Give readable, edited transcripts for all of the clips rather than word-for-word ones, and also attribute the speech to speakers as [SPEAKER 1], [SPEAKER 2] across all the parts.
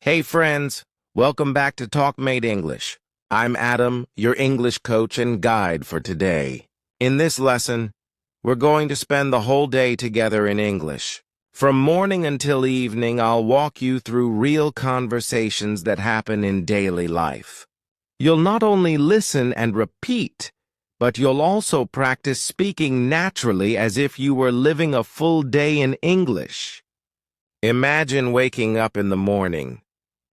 [SPEAKER 1] Hey friends, welcome back to TalkMate English. I'm Adam, your English coach and guide for today. In this lesson, we're going to spend the whole day together in English. From morning until evening, I'll walk you through real conversations that happen in daily life. You'll not only listen and repeat, but you'll also practice speaking naturally as if you were living a full day in English. Imagine waking up in the morning,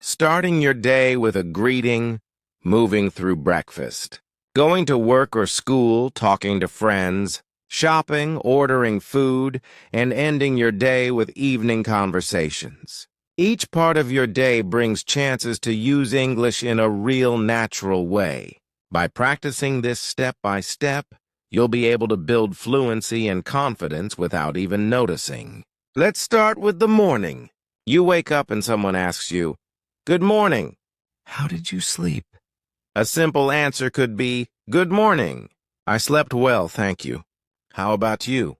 [SPEAKER 1] starting your day with a greeting, moving through breakfast, going to work or school, talking to friends, shopping, ordering food, and ending your day with evening conversations. Each part of your day brings chances to use English in a real natural way. By practicing this step by step, you'll be able to build fluency and confidence without even noticing. Let's start with the morning. You wake up and someone asks you, "Good morning. How did you sleep?" A simple answer could be, "Good morning. I slept well, thank you. How about you?"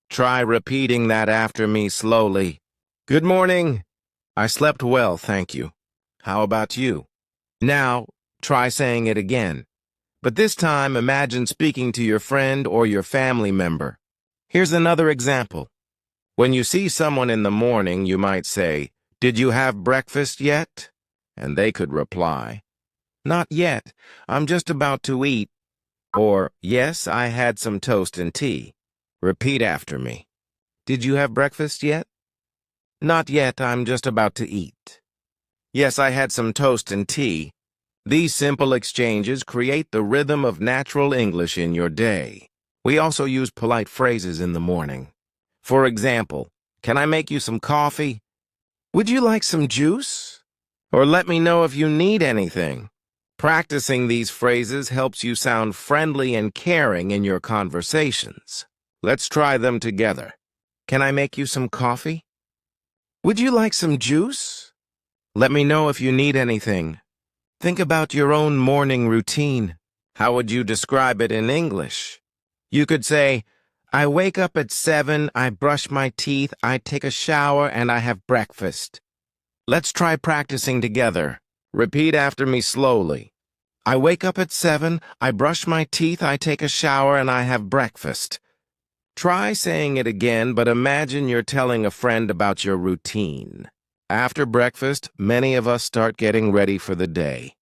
[SPEAKER 1] Try repeating that after me slowly. "Good morning. I slept well, thank you. How about you?" Now, try saying it again. But this time, imagine speaking to your friend or your family member. Here's another example. When you see someone in the morning, you might say, "Did you have breakfast yet?" And they could reply, "Not yet. I'm just about to eat." Or, "Yes, I had some toast and tea." Repeat after me. "Did you have breakfast yet?" "Not yet. I'm just about to eat." "Yes, I had some toast and tea." These simple exchanges create the rhythm of natural English in your day. We also use polite phrases in the morning. For example, "Can I make you some coffee?" "Would you like some juice?" Or "Let me know if you need anything." Practicing these phrases helps you sound friendly and caring in your conversations. Let's try them together. "Can I make you some coffee?" "Would you like some juice?" "Let me know if you need anything." Think about your own morning routine. How would you describe it in English? You could say, "I wake up at 7, I brush my teeth, I take a shower, and I have breakfast." Let's try practicing together. Repeat after me slowly. "I wake up at 7, I brush my teeth, I take a shower, and I have breakfast." Try saying it again, but imagine you're telling a friend about your routine. After breakfast, many of us start getting ready for the day.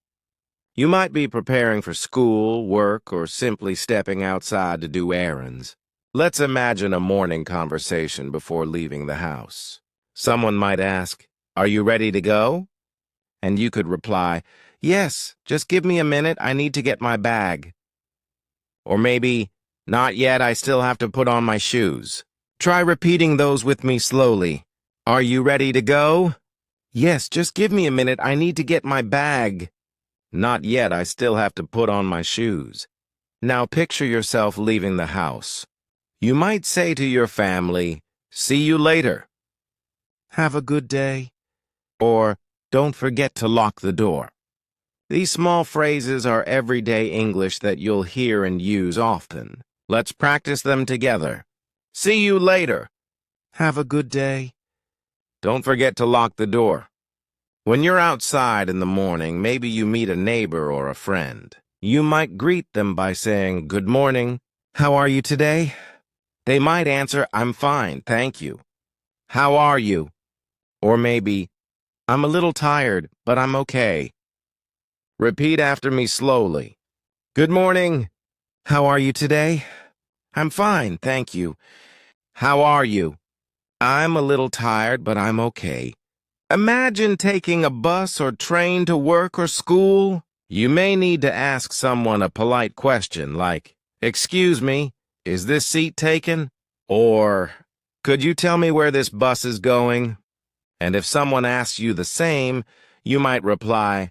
[SPEAKER 1] You might be preparing for school, work, or simply stepping outside to do errands. Let's imagine a morning conversation before leaving the house. Someone might ask, "Are you ready to go?" And you could reply, "Yes, just give me a minute, I need to get my bag." Or maybe, "Not yet, I still have to put on my shoes." Try repeating those with me slowly. "Are you ready to go?" "Yes, just give me a minute, I need to get my bag." "Not yet, I still have to put on my shoes." Now picture yourself leaving the house. You might say to your family, "See you later." "Have a good day." Or, "Don't forget to lock the door." These small phrases are everyday English that you'll hear and use often. Let's practice them together. "See you later." "Have a good day." "Don't forget to lock the door." When you're outside in the morning, maybe you meet a neighbor or a friend. You might greet them by saying, "Good morning. How are you today?" They might answer, "I'm fine, thank you." "How are you?" Or maybe, "I'm a little tired, but I'm okay." Repeat after me slowly. "Good morning. How are you today?" "I'm fine, thank you." "How are you?" "I'm a little tired, but I'm okay." Imagine taking a bus or train to work or school. You may need to ask someone a polite question like, "Excuse me, is this seat taken?" Or, "Could you tell me where this bus is going?" And if someone asks you the same, you might reply,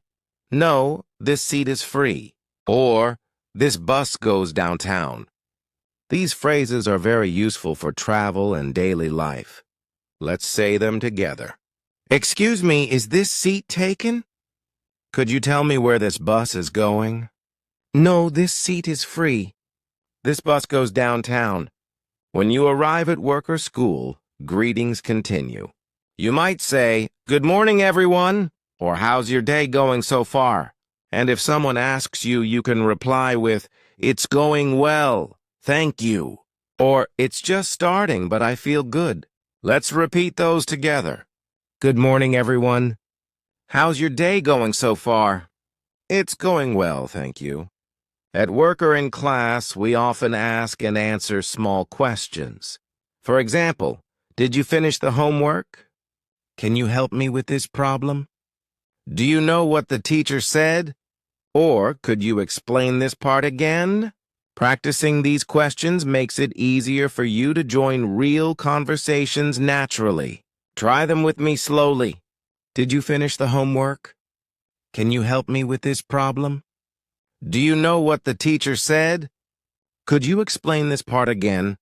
[SPEAKER 1] "No, this seat is free." Or, "This bus goes downtown." These phrases are very useful for travel and daily life. Let's say them together. "Excuse me, is this seat taken?" "Could you tell me where this bus is going?" "No, this seat is free." "This bus goes downtown." When you arrive at work or school, greetings continue. You might say, "Good morning, everyone." Or how's your day going so far? And if someone asks you, you can reply with, it's going well, thank you. Or, it's just starting, but I feel good. Let's repeat those together. Good morning, everyone. How's your day going so far? It's going well, thank you. At work or in class, we often ask and answer small questions. For example, did you finish the homework? Can you help me with this problem? Do you know what the teacher said? Or could you explain this part again? Practicing these questions makes it easier for you to join real conversations naturally. Try them with me slowly. Did you finish the homework? Can you help me with this problem? Do you know what the teacher said? Could you explain this part again?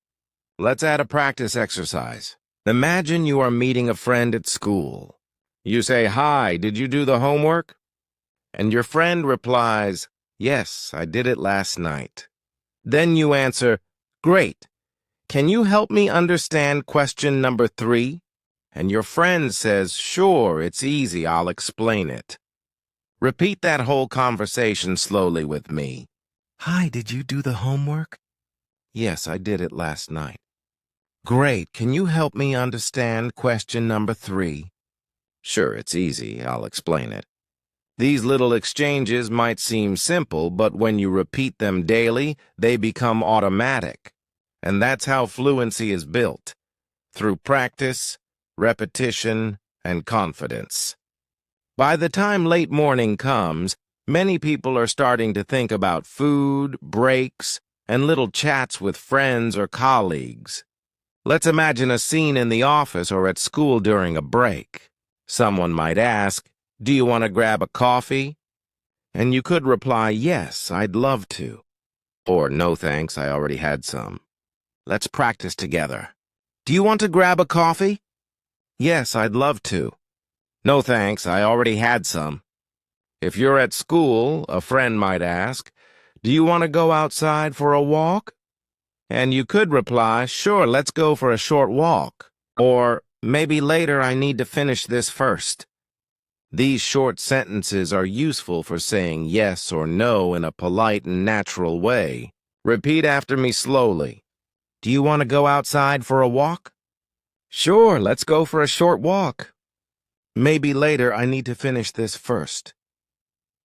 [SPEAKER 1] Let's add a practice exercise. Imagine you are meeting a friend at school. You say, "Hi, did you do the homework?" And your friend replies, "Yes, I did it last night." Then you answer, "Great. Can you help me understand question number 3? And your friend says, "Sure, it's easy, I'll explain it." Repeat that whole conversation slowly with me. "Hi, did you do the homework?" "Yes, I did it last night." "Great, can you help me understand question number 3? "Sure, it's easy, I'll explain it." These little exchanges might seem simple, but when you repeat them daily, they become automatic. And that's how fluency is built, through practice, repetition, and confidence. By the time late morning comes, many people are starting to think about food, breaks, and little chats with friends or colleagues. Let's imagine a scene in the office or at school during a break. Someone might ask, "Do you want to grab a coffee?" And you could reply, "Yes, I'd love to." Or, "No thanks, I already had some." Let's practice together. "Do you want to grab a coffee?" "Yes, I'd love to." "No thanks, I already had some." If you're at school, a friend might ask, "Do you want to go outside for a walk?" And you could reply, "Sure, let's go for a short walk." Or, "Maybe later, I need to finish this first." These short sentences are useful for saying yes or no in a polite and natural way. Repeat after me slowly. "Do you want to go outside for a walk?" "Sure, let's go for a short walk." "Maybe later, I need to finish this first."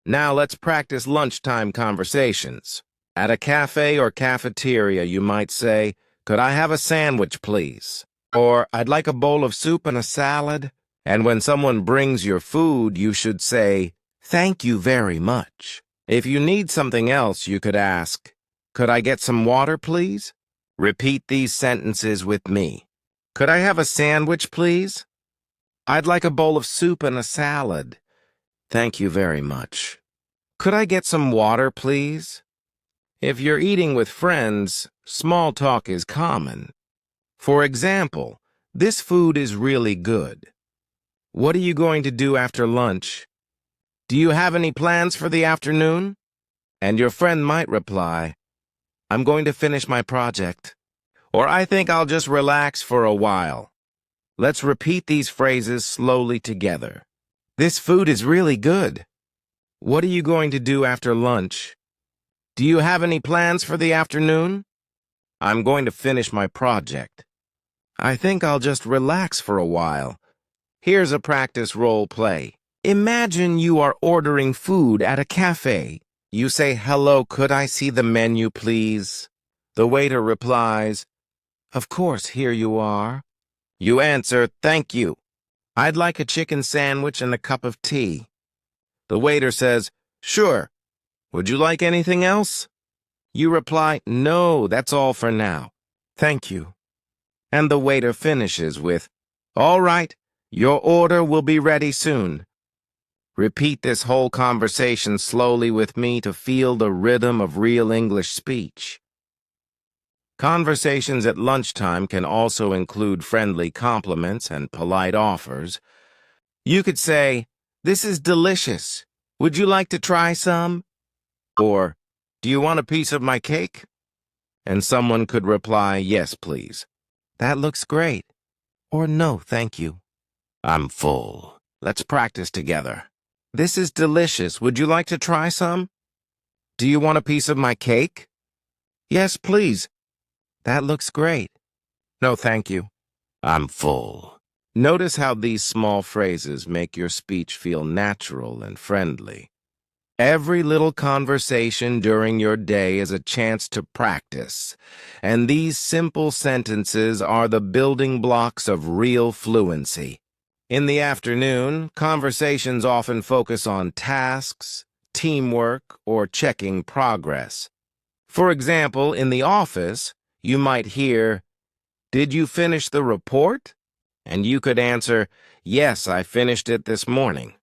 [SPEAKER 1] Now let's practice lunchtime conversations. At a cafe or cafeteria, you might say, "Could I have a sandwich, please?" Or, "I'd like a bowl of soup and a salad." And when someone brings your food, you should say, "Thank you very much." If you need something else, you could ask, "Could I get some water, please?" Repeat these sentences with me. "Could I have a sandwich, please?" "I'd like a bowl of soup and a salad." "Thank you very much." "Could I get some water, please?" If you're eating with friends, small talk is common. For example, "This food is really good." "What are you going to do after lunch?" "Do you have any plans for the afternoon?" And your friend might reply, "I'm going to finish my project." Or, "I think I'll just relax for a while." Let's repeat these phrases slowly together. "This food is really good." "What are you going to do after lunch?" "Do you have any plans for the afternoon?" "I'm going to finish my project." "I think I'll just relax for a while." Here's a practice role play. Imagine you are ordering food at a cafe. You say, "Hello, could I see the menu, please?" The waiter replies, "Of course, here you are." You answer, "Thank you. I'd like a chicken sandwich and a cup of tea." The waiter says, "Sure. Would you like anything else?" You reply, "No, that's all for now. Thank you." And the waiter finishes with, "All right. Your order will be ready soon." Repeat this whole conversation slowly with me to feel the rhythm of real English speech. Conversations at lunchtime can also include friendly compliments and polite offers. You could say, "This is delicious. Would you like to try some?" Or, "Do you want a piece of my cake?" And someone could reply, "Yes, please." "That looks great." Or, "No, thank you. I'm full." Let's practice together. This is delicious. Would you like to try some? Do you want a piece of my cake? Yes, please. That looks great. No, thank you. I'm full. Notice how these small phrases make your speech feel natural and friendly. Every little conversation during your day is a chance to practice, and these simple sentences are the building blocks of real fluency. In the afternoon, conversations often focus on tasks, teamwork, or checking progress. For example, in the office, you might hear, "Did you finish the report?" And you could answer, "Yes, I finished it this morning."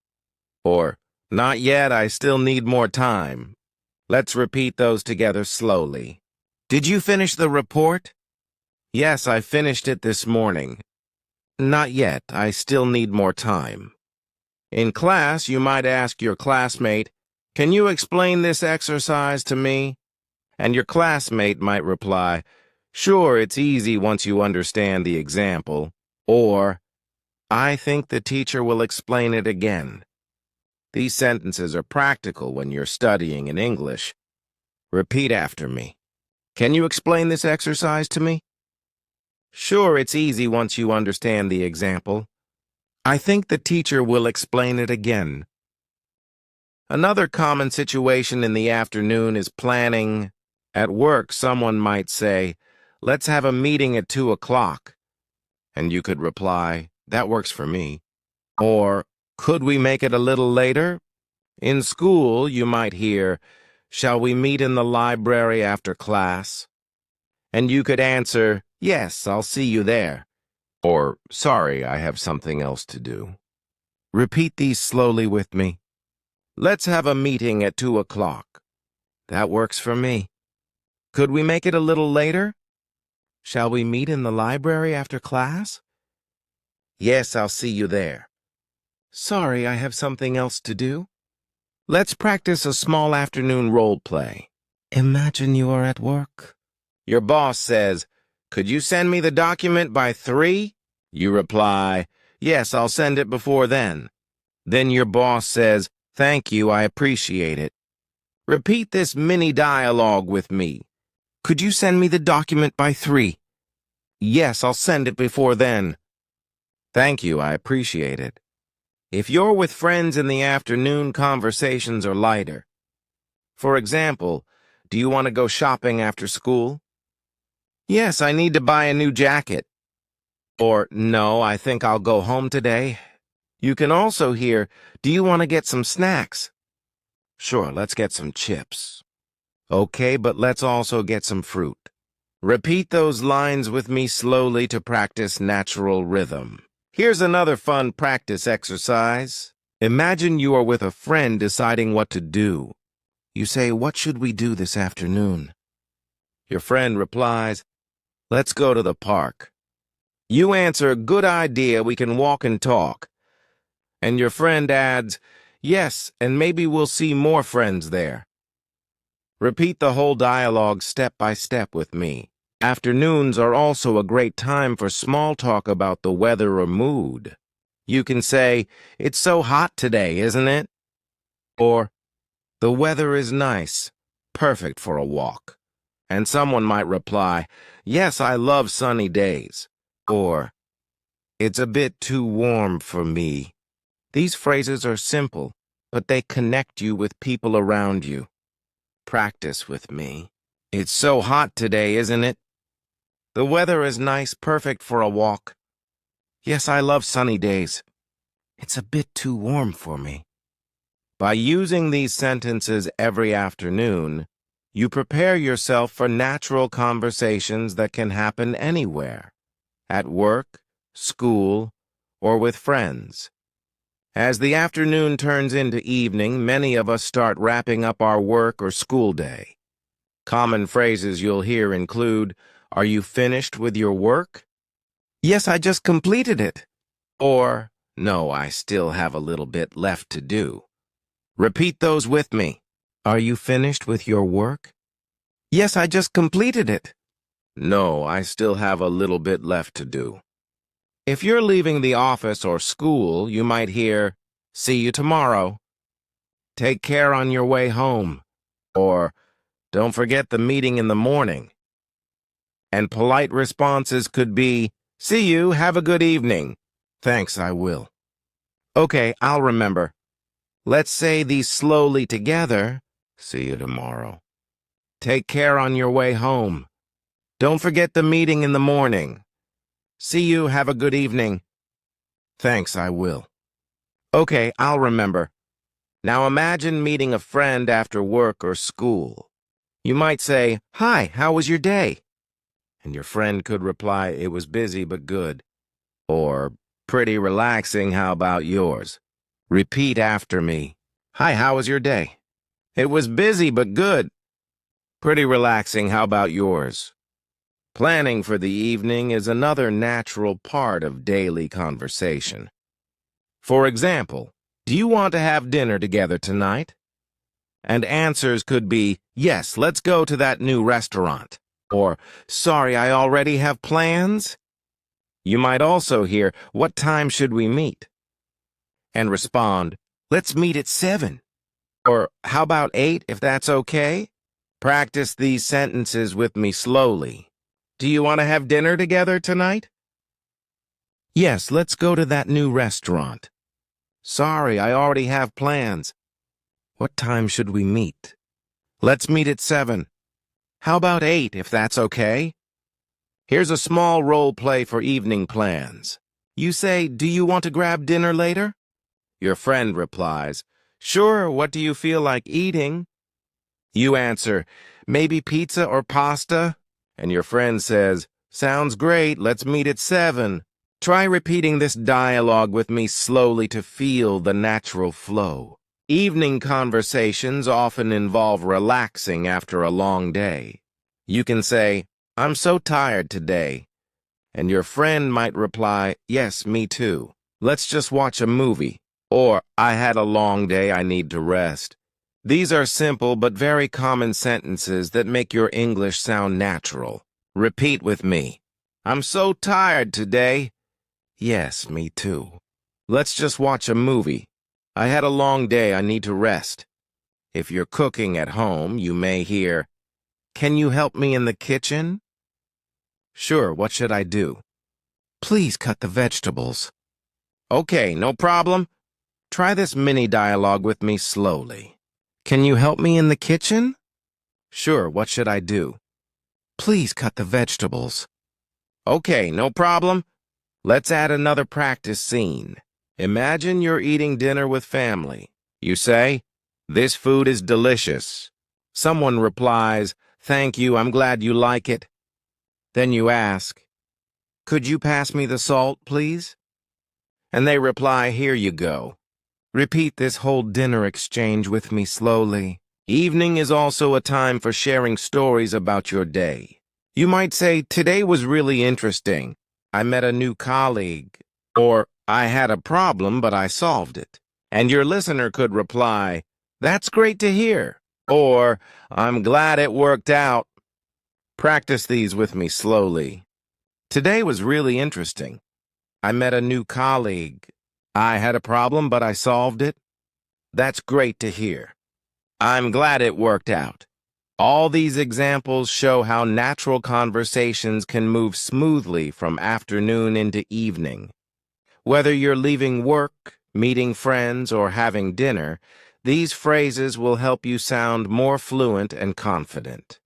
[SPEAKER 1] Or, "Not yet, I still need more time." Let's repeat those together slowly. Did you finish the report? Yes, I finished it this morning. Not yet, I still need more time. In class, you might ask your classmate, "Can you explain this exercise to me?" And your classmate might reply, "Sure, it's easy once you understand the example." Or, "I think the teacher will explain it again." These sentences are practical when you're studying in English. Repeat after me. Can you explain this exercise to me? Sure, it's easy once you understand the example. I think the teacher will explain it again. Another common situation in the afternoon is planning. At work, someone might say, "Let's have a meeting at 2 o'clock." And you could reply, "That works for me." Or, "Could we make it a little later?" In school, you might hear, "Shall we meet in the library after class?" And you could answer, "Yes, I'll see you there." Or, "Sorry, I have something else to do." Repeat these slowly with me. Let's have a meeting at 2 o'clock. That works for me. Could we make it a little later? Shall we meet in the library after class? Yes, I'll see you there. Sorry, I have something else to do. Let's practice a small afternoon role play. Imagine you are at work. Your boss says, "Could you send me the document by 3?" You reply, "Yes, I'll send it before then." Then your boss says, "Thank you, I appreciate it." Repeat this mini dialogue with me. Could you send me the document by 3? Yes, I'll send it before then. Thank you, I appreciate it. If you're with friends in the afternoon, conversations are lighter. For example, do you want to go shopping after school? Yes, I need to buy a new jacket. Or, no, I think I'll go home today. You can also hear, do you want to get some snacks? Sure, let's get some chips. Okay, but let's also get some fruit. Repeat those lines with me slowly to practice natural rhythm. Here's another fun practice exercise. Imagine you are with a friend deciding what to do. You say, "What should we do this afternoon?" Your friend replies, "Let's go to the park." You answer, "Good idea, we can walk and talk." And your friend adds, "Yes, and maybe we'll see more friends there." Repeat the whole dialogue step by step with me. Afternoons are also a great time for small talk about the weather or mood. You can say, "It's so hot today, isn't it?" Or, "The weather is nice, perfect for a walk." And someone might reply, "Yes, I love sunny days." Or, "It's a bit too warm for me." These phrases are simple, but they connect you with people around you. Practice with me. It's so hot today, isn't it? The weather is nice, perfect for a walk. Yes, I love sunny days. It's a bit too warm for me. By using these sentences every afternoon, you prepare yourself for natural conversations that can happen anywhere, at work, school, or with friends. As the afternoon turns into evening, many of us start wrapping up our work or school day. Common phrases you'll hear include, "Are you finished with your work?" "Yes, I just completed it." Or, "No, I still have a little bit left to do." Repeat those with me. Are you finished with your work? Yes, I just completed it. No, I still have a little bit left to do. If you're leaving the office or school, you might hear, "See you tomorrow." Take care on your way home. Or, don't forget the meeting in the morning. And polite responses could be, see you, have a good evening. Thanks, I will. Okay, I'll remember. Let's say these slowly together. See you tomorrow. Take care on your way home. Don't forget the meeting in the morning. See you, have a good evening. Thanks, I will. Okay, I'll remember. Now imagine meeting a friend after work or school. You might say, hi, how was your day? And your friend could reply, it was busy but good. Or, pretty relaxing, how about yours? Repeat after me. Hi, how was your day? It was busy but good. Pretty relaxing, how about yours? Planning for the evening is another natural part of daily conversation. For example, do you want to have dinner together tonight? And answers could be, yes, let's go to that new restaurant. Or, sorry, I already have plans. You might also hear, what time should we meet? And respond, let's meet at 7. Or, how about 8 if that's okay? Practice these sentences with me slowly. Do you want to have dinner together tonight? Yes, let's go to that new restaurant. Sorry, I already have plans. What time should we meet? Let's meet at 7. How about 8 if that's okay? Here's a small role play for evening plans. You say, do you want to grab dinner later? Your friend replies, sure, what do you feel like eating? You answer, maybe pizza or pasta? And your friend says, sounds great, let's meet at 7. Try repeating this dialogue with me slowly to feel the natural flow. Evening conversations often involve relaxing after a long day. You can say, I'm so tired today. And your friend might reply, yes, me too. Let's just watch a movie. Or, I had a long day, I need to rest. These are simple but very common sentences that make your English sound natural. Repeat with me. I'm so tired today. Yes, me too. Let's just watch a movie. I had a long day, I need to rest. If you're cooking at home, you may hear, can you help me in the kitchen? Sure, what should I do? Please cut the vegetables. Okay, no problem. Try this mini dialogue with me slowly. Can you help me in the kitchen? Sure, what should I do? Please cut the vegetables. Okay, no problem. Let's add another practice scene. Imagine you're eating dinner with family. You say, this food is delicious. Someone replies, thank you, I'm glad you like it. Then you ask, could you pass me the salt, please? And they reply, here you go. Repeat this whole dinner exchange with me slowly. Evening is also a time for sharing stories about your day. You might say, today was really interesting. I met a new colleague. Or, I had a problem, but I solved it. And your listener could reply, that's great to hear. Or, I'm glad it worked out. Practice these with me slowly. Today was really interesting. I met a new colleague. I had a problem, but I solved it. That's great to hear. I'm glad it worked out. All these examples show how natural conversations can move smoothly from afternoon into evening. Whether you're leaving work, meeting friends, or having dinner, these phrases will help you sound more fluent and confident.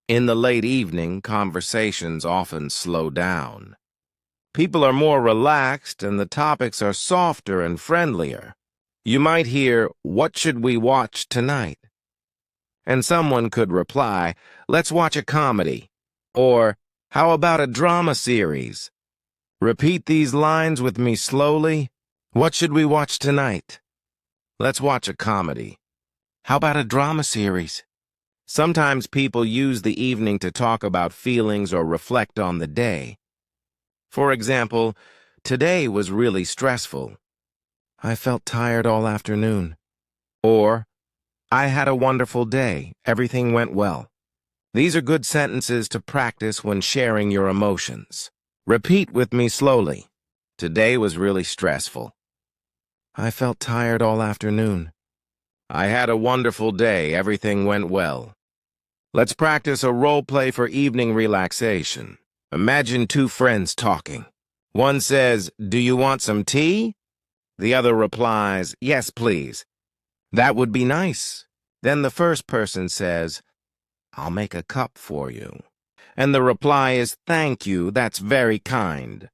[SPEAKER 1] In the late evening, conversations often slow down. People are more relaxed and the topics are softer and friendlier. You might hear, what should we watch tonight? And someone could reply, let's watch a comedy. Or, how about a drama series? Repeat these lines with me slowly. What should we watch tonight? Let's watch a comedy. How about a drama series? Sometimes people use the evening to talk about feelings or reflect on the day. For example, today was really stressful. I felt tired all afternoon. Or, I had a wonderful day. Everything went well. These are good sentences to practice when sharing your emotions. Repeat with me slowly. Today was really stressful. I felt tired all afternoon. I had a wonderful day. Everything went well. Let's practice a role play for evening relaxation. Imagine two friends talking. One says, "Do you want some tea?" The other replies, "Yes, please." "That would be nice." Then the first person says, "I'll make a cup for you." And the reply is, "Thank you, that's very kind."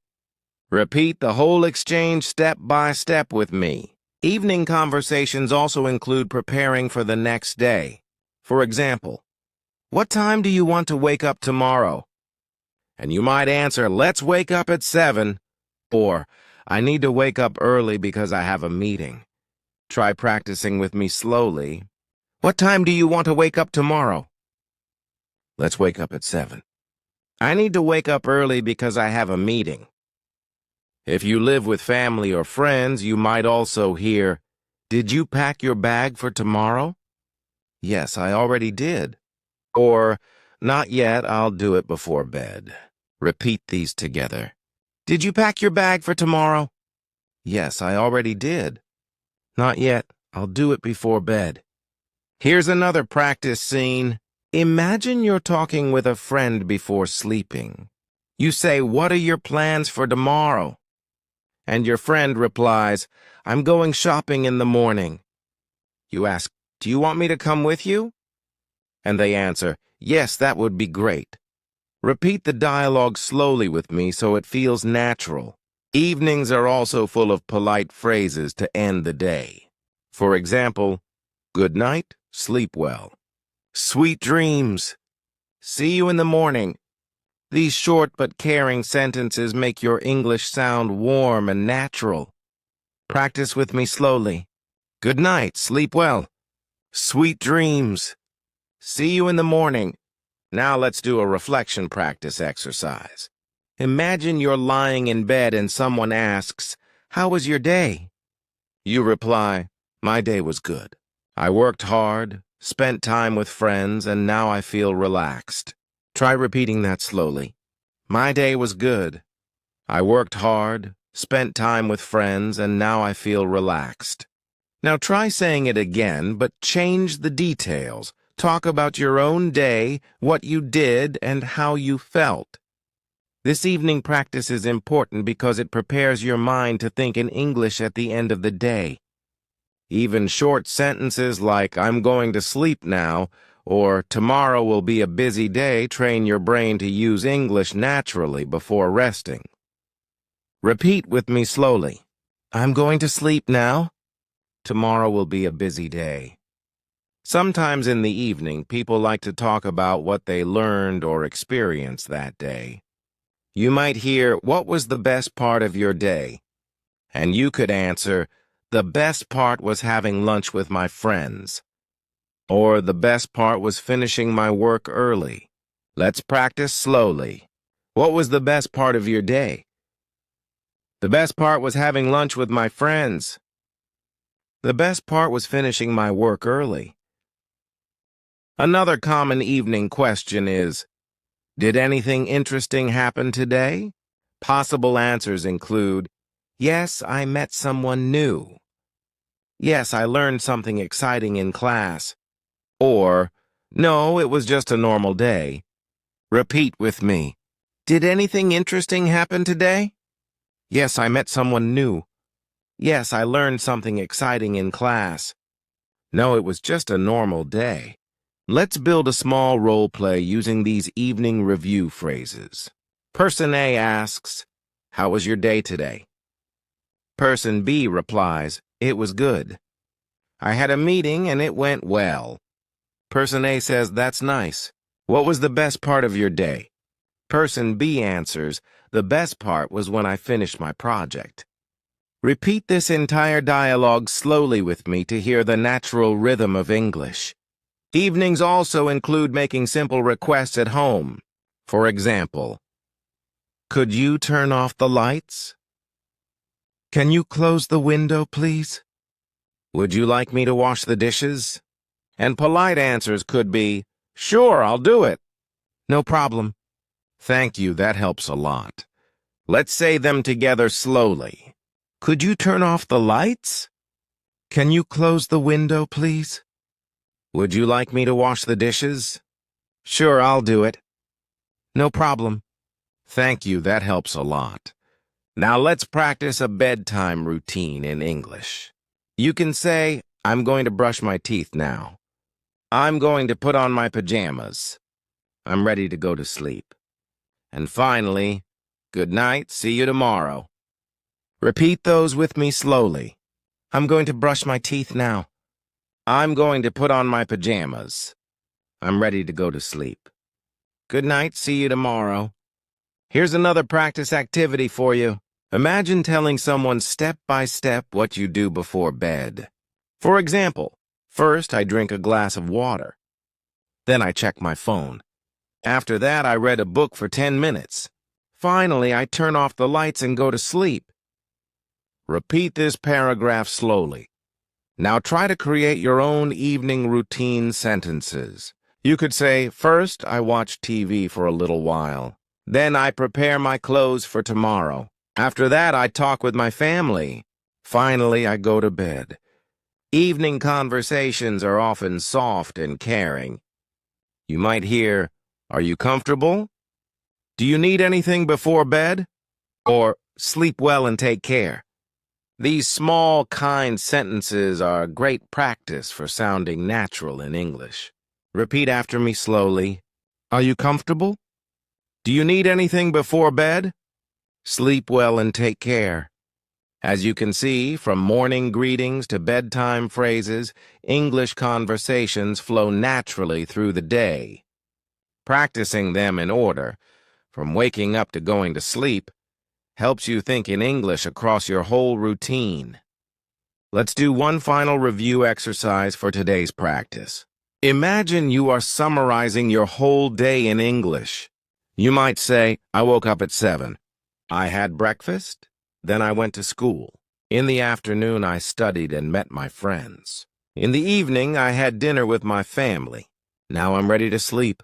[SPEAKER 1] Repeat the whole exchange step by step with me. Evening conversations also include preparing for the next day. For example, "What time do you want to wake up tomorrow?" And you might answer, "Let's wake up at 7. Or, "I need to wake up early because I have a meeting." Try practicing with me slowly. "What time do you want to wake up tomorrow?" "Let's wake up at 7. "I need to wake up early because I have a meeting." If you live with family or friends, you might also hear, "Did you pack your bag for tomorrow?" "Yes, I already did." Or, "Not yet, I'll do it before bed." Repeat these together. "Did you pack your bag for tomorrow?" "Yes, I already did." "Not yet, I'll do it before bed." Here's another practice scene. Imagine you're talking with a friend before sleeping. You say, "What are your plans for tomorrow?" And your friend replies, "I'm going shopping in the morning." You ask, "Do you want me to come with you?" And they answer, "Yes, that would be great." Repeat the dialogue slowly with me so it feels natural. Evenings are also full of polite phrases to end the day. For example, "Good night, sleep well." "Sweet dreams." "See you in the morning." These short but caring sentences make your English sound warm and natural. Practice with me slowly. "Good night, sleep well." "Sweet dreams." "See you in the morning." Now let's do a reflection practice exercise. Imagine you're lying in bed and someone asks, "How was your day?" You reply, "My day was good. I worked hard, spent time with friends, and now I feel relaxed." Try repeating that slowly. My day was good. I worked hard, spent time with friends, and now I feel relaxed. Now try saying it again, but change the details. Talk about your own day, what you did, and how you felt. This evening practice is important because it prepares your mind to think in English at the end of the day. Even short sentences like, "I'm going to sleep now," or "Tomorrow will be a busy day," train your brain to use English naturally before resting. Repeat with me slowly. "I'm going to sleep now." "Tomorrow will be a busy day." Sometimes in the evening, people like to talk about what they learned or experienced that day. You might hear, "What was the best part of your day?" And you could answer, "The best part was having lunch with my friends." Or, "The best part was finishing my work early." Let's practice slowly. What was the best part of your day? The best part was having lunch with my friends. The best part was finishing my work early. Another common evening question is, "Did anything interesting happen today?" Possible answers include, "Yes, I met someone new." "Yes, I learned something exciting in class." Or, "No, it was just a normal day." Repeat with me. Did anything interesting happen today? Yes, I met someone new. Yes, I learned something exciting in class. No, it was just a normal day. Let's build a small role play using these evening review phrases. Person A asks, "How was your day today?" Person B replies, "It was good. I had a meeting and it went well." Person A says, "That's nice. What was the best part of your day?" Person B answers, "The best part was when I finished my project." Repeat this entire dialogue slowly with me to hear the natural rhythm of English. Evenings also include making simple requests at home. For example, "Could you turn off the lights?" "Can you close the window, please?" "Would you like me to wash the dishes?" And polite answers could be, "Sure, I'll do it." "No problem." "Thank you, that helps a lot." Let's say them together slowly. Could you turn off the lights? Can you close the window, please? Would you like me to wash the dishes? Sure, I'll do it. No problem. Thank you, that helps a lot. Now let's practice a bedtime routine in English. You can say, I'm going to brush my teeth now. I'm going to put on my pajamas. I'm ready to go to sleep. And finally, good night, see you tomorrow. Repeat those with me slowly. I'm going to brush my teeth now. I'm going to put on my pajamas. I'm ready to go to sleep. Good night, see you tomorrow. Here's another practice activity for you. Imagine telling someone step by step what you do before bed. For example, first I drink a glass of water. Then I check my phone. After that, I read a book for 10 minutes. Finally, I turn off the lights and go to sleep. Repeat this paragraph slowly. Now try to create your own evening routine sentences. You could say, first, I watch TV for a little while. Then I prepare my clothes for tomorrow. After that, I talk with my family. Finally, I go to bed. Evening conversations are often soft and caring. You might hear, are you comfortable? Do you need anything before bed? Or sleep well and take care. These small, kind sentences are great practice for sounding natural in English. Repeat after me slowly. Are you comfortable? Do you need anything before bed? Sleep well and take care. As you can see, from morning greetings to bedtime phrases, English conversations flow naturally through the day. Practicing them in order, from waking up to going to sleep, helps you think in English across your whole routine. Let's do one final review exercise for today's practice. Imagine you are summarizing your whole day in English. You might say, I woke up at 7. I had breakfast. Then I went to school. In the afternoon, I studied and met my friends. In the evening, I had dinner with my family. Now I'm ready to sleep.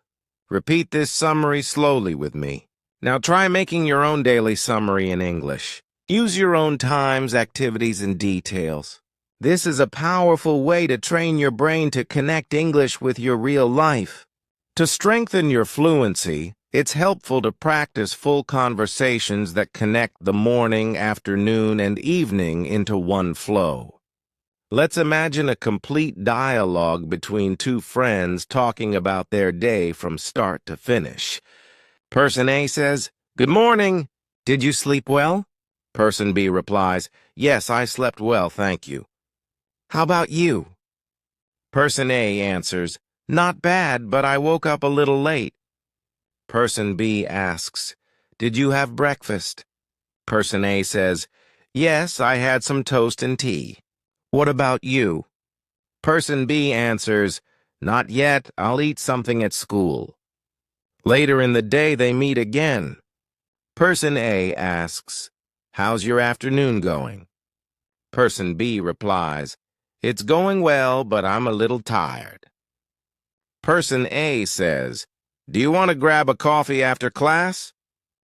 [SPEAKER 1] Repeat this summary slowly with me. Now try making your own daily summary in English. Use your own times, activities, and details. This is a powerful way to train your brain to connect English with your real life. To strengthen your fluency, it's helpful to practice full conversations that connect the morning, afternoon, and evening into one flow. Let's imagine a complete dialogue between two friends talking about their day from start to finish. Person A says, Good morning. Did you sleep well? Person B replies, Yes, I slept well, thank you. How about you? Person A answers, Not bad, but I woke up a little late. Person B asks, Did you have breakfast? Person A says, Yes, I had some toast and tea. What about you? Person B answers, Not yet, I'll eat something at school. Later in the day, they meet again. Person A asks, How's your afternoon going? Person B replies, It's going well, but I'm a little tired. Person A says, Do you want to grab a coffee after class?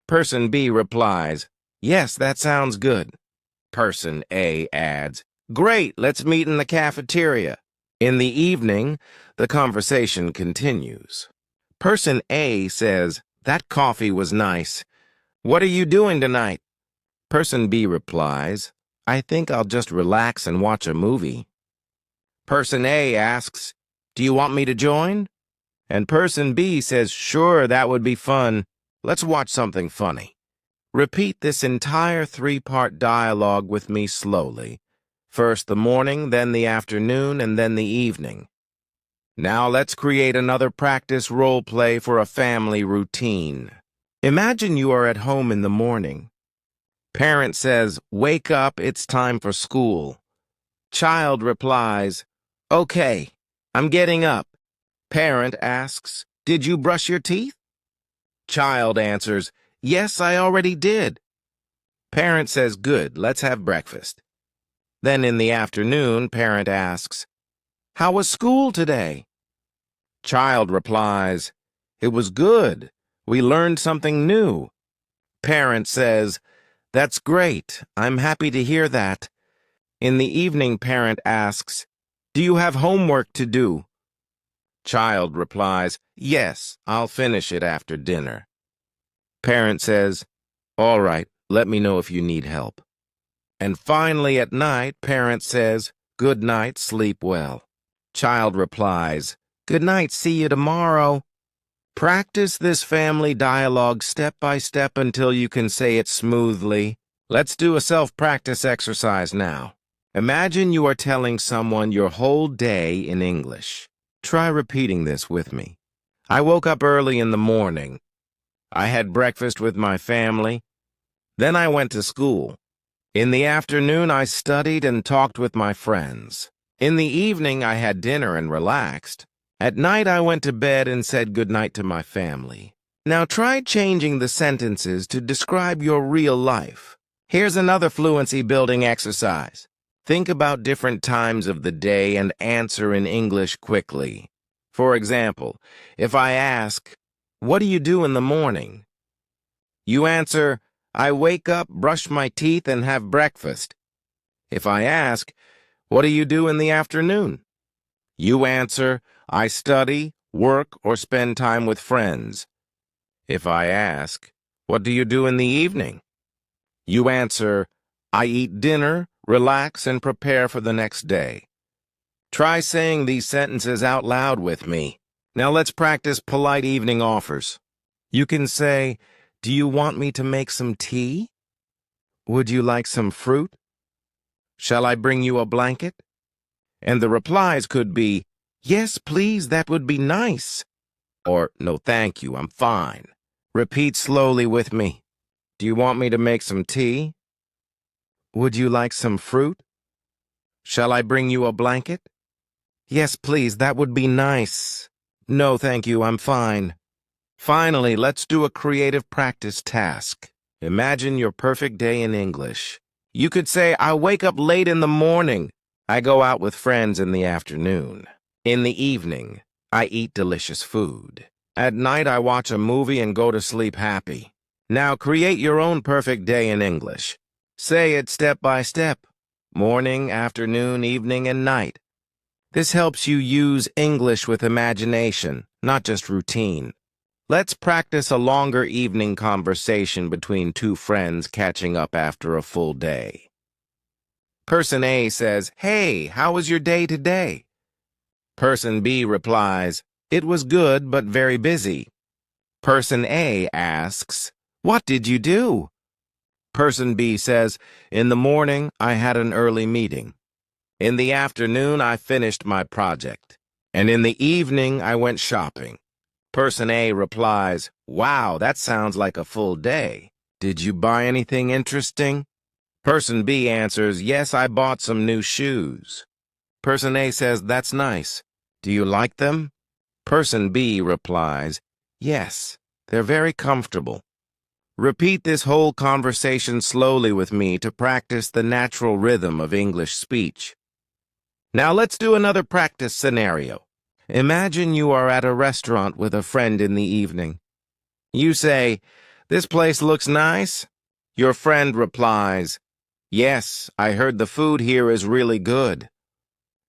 [SPEAKER 1] Person B replies, Yes, that sounds good. Person A adds, Great, let's meet in the cafeteria. In the evening, the conversation continues. Person A says, That coffee was nice. What are you doing tonight? Person B replies, I think I'll just relax and watch a movie. Person A asks, Do you want me to join? And Person B says, Sure, that would be fun. Let's watch something funny. Repeat this entire three-part dialogue with me slowly. First the morning, then the afternoon, and then the evening. Now let's create another practice role play for a family routine. Imagine you are at home in the morning. Parent says, Wake up, it's time for school. Child replies, Okay, I'm getting up. Parent asks, Did you brush your teeth? Child answers, Yes, I already did. Parent says, Good, let's have breakfast. Then in the afternoon, parent asks, How was school today? Child replies, It was good. We learned something new. Parent says, That's great. I'm happy to hear that. In the evening, parent asks, "Do you have homework to do?" Child replies, "Yes, I'll finish it after dinner." Parent says, "All right, let me know if you need help." And finally at night, parent says, "Good night, sleep well." Child replies, "Good night, see you tomorrow." Practice this family dialogue step by step until you can say it smoothly. Let's do a self-practice exercise now. Imagine you are telling someone your whole day in English. Try repeating this with me. I woke up early in the morning. I had breakfast with my family. Then I went to school. In the afternoon, I studied and talked with my friends. In the evening, I had dinner and relaxed. At night, I went to bed and said goodnight to my family. Now try changing the sentences to describe your real life. Here's another fluency building exercise. Think about different times of the day and answer in English quickly. For example, if I ask, "What do you do in the morning?" You answer, "I wake up, brush my teeth, and have breakfast." If I ask, "What do you do in the afternoon?" You answer, "I study, work, or spend time with friends." If I ask, "What do you do in the evening?" You answer, "I eat dinner, relax, and prepare for the next day." Try saying these sentences out loud with me. Now let's practice polite evening offers. You can say, "Do you want me to make some tea? Would you like some fruit? Shall I bring you a blanket?" And the replies could be, "Yes, please, that would be nice." Or, "No, thank you, I'm fine." Repeat slowly with me. Do you want me to make some tea? Would you like some fruit? Shall I bring you a blanket? Yes, please, that would be nice. No, thank you, I'm fine. Finally, let's do a creative practice task. Imagine your perfect day in English. You could say, "I wake up late in the morning. I go out with friends in the afternoon. In the evening, I eat delicious food. At night, I watch a movie and go to sleep happy." Now create your own perfect day in English. Say it step by step. Morning, afternoon, evening, and night. This helps you use English with imagination, not just routine. Let's practice a longer evening conversation between two friends catching up after a full day. Person A says, "Hey, how was your day today?" Person B replies, "It was good but very busy." Person A asks, "What did you do?" Person B says, "In the morning, I had an early meeting. In the afternoon, I finished my project. And in the evening, I went shopping." Person A replies, "Wow, that sounds like a full day. Did you buy anything interesting?" Person B answers, "Yes, I bought some new shoes." Person A says, "That's nice. Do you like them?" Person B replies, "Yes, they're very comfortable." Repeat this whole conversation slowly with me to practice the natural rhythm of English speech. Now let's do another practice scenario. Imagine you are at a restaurant with a friend in the evening. You say, "This place looks nice." Your friend replies, "Yes, I heard the food here is really good."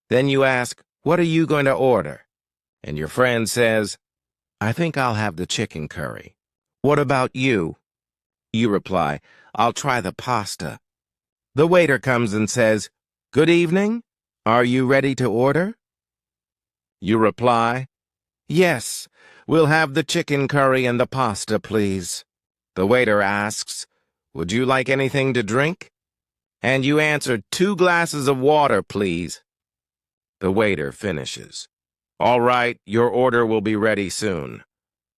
[SPEAKER 1] Then you ask, "What are you going to order?" And your friend says, "I think I'll have the chicken curry. What about you?" You reply, "I'll try the pasta." The waiter comes and says, "Good evening. Are you ready to order?" You reply, "Yes, we'll have the chicken curry and the pasta, please." The waiter asks, "Would you like anything to drink?" And you answer, "2 glasses of water, please." The waiter finishes. "All right, your order will be ready soon."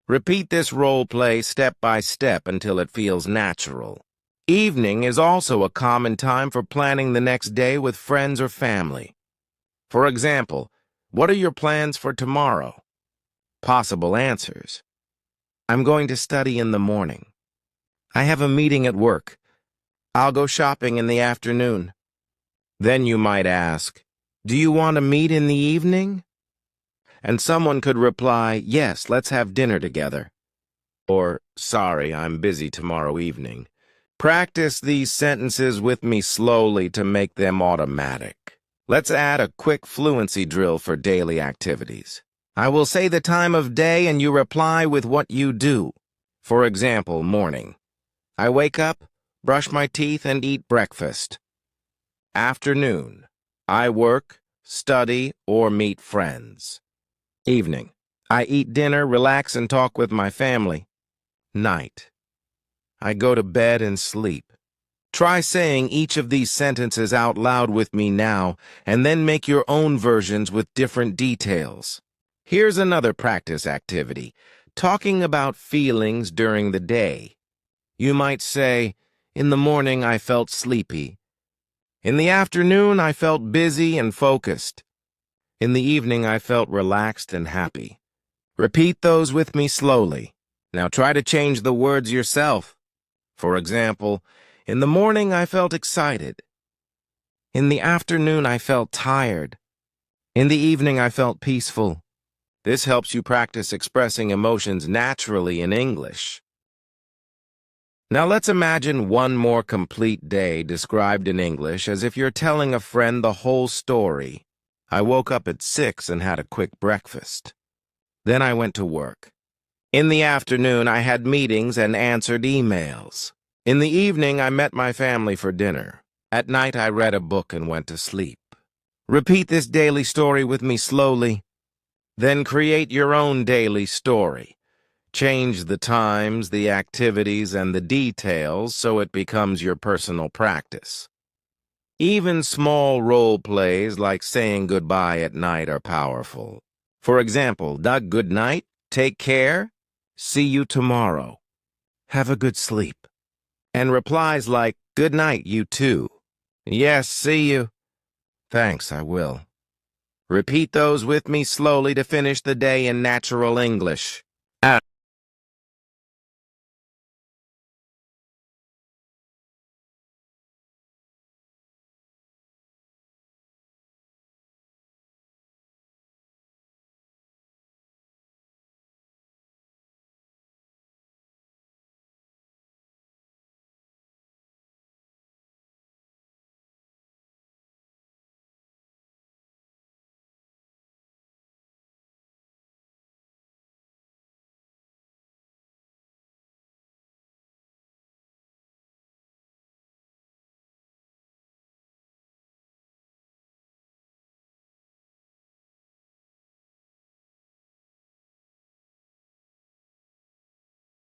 [SPEAKER 1] Repeat this role play step by step until it feels natural. Evening is also a common time for planning the next day with friends or family. For example, what are your plans for tomorrow? Possible answers. I'm going to study in the morning. I have a meeting at work. I'll go shopping in the afternoon. Then you might ask, "Do you want to meet in the evening?" And someone could reply, "Yes, let's have dinner together." Or, "Sorry, I'm busy tomorrow evening." Practice these sentences with me slowly to make them automatic. Let's add a quick fluency drill for daily activities. I will say the time of day and you reply with what you do. For example, morning. I wake up, brush my teeth, and eat breakfast. Afternoon. I work, study, or meet friends. Evening. I eat dinner, relax, and talk with my family. Night. I go to bed and sleep. Try saying each of these sentences out loud with me now, and then make your own versions with different details. Here's another practice activity, talking about feelings during the day. You might say, in the morning I felt sleepy. In the afternoon I felt busy and focused. In the evening I felt relaxed and happy. Repeat those with me slowly. Now try to change the words yourself. For example, in the morning I felt excited. In the afternoon I felt tired. In the evening I felt peaceful. This helps you practice expressing emotions naturally in English. Now let's imagine one more complete day described in English as if you're telling a friend the whole story. I woke up at 6 and had a quick breakfast. Then I went to work. In the afternoon, I had meetings and answered emails. In the evening, I met my family for dinner. At night, I read a book and went to sleep. Repeat this daily story with me slowly. Then create your own daily story. Change the times, the activities, and the details so it becomes your personal practice. Even small role plays like saying goodbye at night are powerful. For example, Doug, good night, take care, see you tomorrow, have a good sleep. And replies like, good night, you too. Yes, see you. Thanks, I will. Repeat those with me slowly to finish the day in natural English.